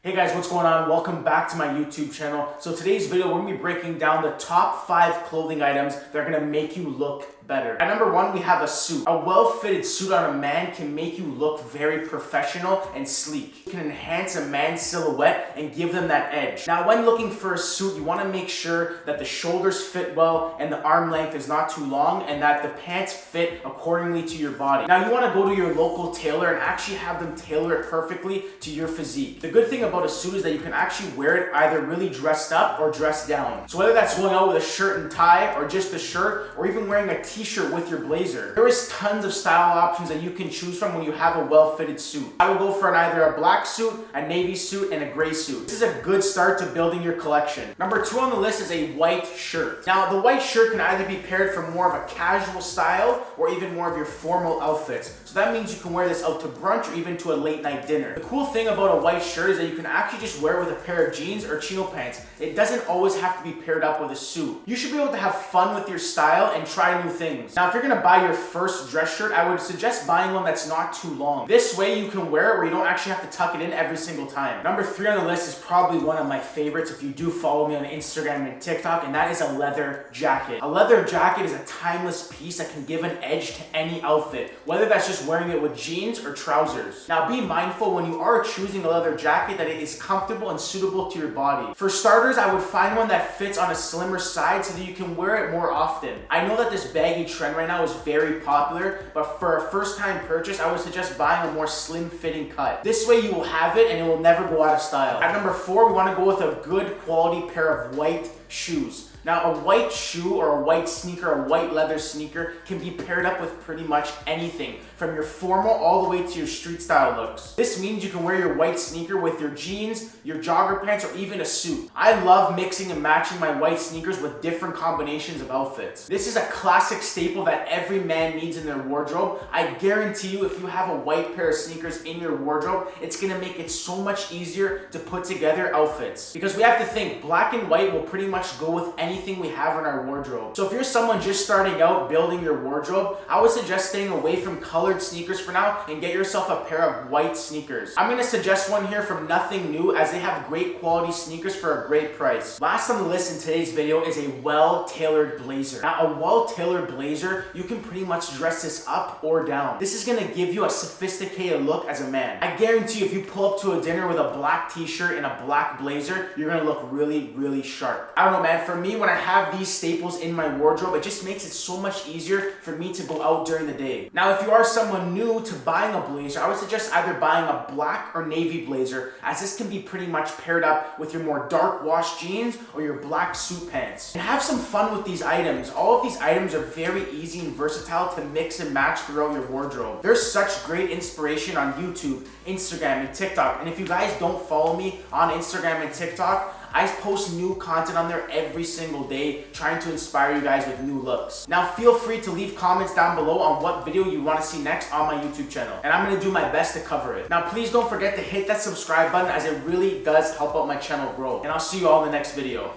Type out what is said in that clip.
Hey guys, what's going on? Welcome back to my YouTube channel. So today's video, we're gonna be breaking down the top 5 clothing items that are gonna make you look better. At number 1, we have a suit. A well-fitted suit on a man can make you look very professional and sleek. It can enhance a man's silhouette and give them that edge. Now, when looking for a suit, you wanna make sure that the shoulders fit well and the arm length is not too long and that the pants fit accordingly to your body. Now, you wanna go to your local tailor and actually have them tailor it perfectly to your physique. The good thing about a suit is that you can actually wear it either really dressed up or dressed down. So whether that's going out with a shirt and tie or just a shirt or even wearing a t-shirt with your blazer, there is tons of style options that you can choose from when you have a well-fitted suit. I would go for either a black suit, a navy suit, and a gray suit. This is a good start to building your collection. Number 2 on the list is a white shirt. Now, the white shirt can either be paired for more of a casual style or even more of your formal outfits. So that means you can wear this out to brunch or even to a late night dinner. The cool thing about a white shirt is that you can actually just wear it with a pair of jeans or chino pants. It doesn't always have to be paired up with a suit. You should be able to have fun with your style and try new things. Now, if you're gonna buy your first dress shirt, I would suggest buying one that's not too long. This way you can wear it where you don't actually have to tuck it in every single time. Number 3 on the list is probably one of my favorites if you do follow me on Instagram and TikTok, and that is a leather jacket. A leather jacket is a timeless piece that can give an edge to any outfit, whether that's just wearing it with jeans or trousers. Now, be mindful when you are choosing a leather jacket that it is comfortable and suitable to your body. For starters, I would find one that fits on a slimmer side so that you can wear it more often. I know that this baggy trend right now is very popular, but for a first-time purchase, I would suggest buying a more slim-fitting cut. This way you will have it and it will never go out of style. At number 4, we want to go with a good quality pair of white shoes. Now, a white shoe or a white sneaker, a white leather sneaker can be paired up with pretty much anything, from your formal all the way to your street style looks. This means you can wear your white sneaker with your jeans, your jogger pants, or even a suit. I love mixing and matching my white sneakers with different combinations of outfits. This is a classic staple that every man needs in their wardrobe. I guarantee you, if you have a white pair of sneakers in your wardrobe, it's gonna make it so much easier to put together outfits. Because we have to think, black and white will pretty much go with anything we have in our wardrobe. So if you're someone just starting out building your wardrobe, I would suggest staying away from colored sneakers for now and get yourself a pair of white sneakers. I'm gonna suggest one here from Nothing New, as they have great quality sneakers for a great price. Last on the list in today's video is a well-tailored blazer. Now, a well-tailored blazer, you can pretty much dress this up or down. This is gonna give you a sophisticated look as a man. I guarantee you, if you pull up to a dinner with a black t-shirt and a black blazer, you're gonna look really, really sharp. I don't know, man, for me, when I have these staples in my wardrobe, it just makes it so much easier for me to go out during the day. Now, if you are someone new to buying a blazer, I would suggest either buying a black or navy blazer, as this can be pretty much paired up with your more dark wash jeans or your black suit pants. And have some fun with these items. All of these items are very easy and versatile to mix and match throughout your wardrobe. There's such great inspiration on YouTube, Instagram, and TikTok. And if you guys don't follow me on Instagram and TikTok, I post new content on there every single day, trying to inspire you guys with new looks. Now, feel free to leave comments down below on what video you want to see next on my YouTube channel, and I'm going to do my best to cover it. Now, please don't forget to hit that subscribe button, as it really does help out my channel grow, and I'll see you all in the next video.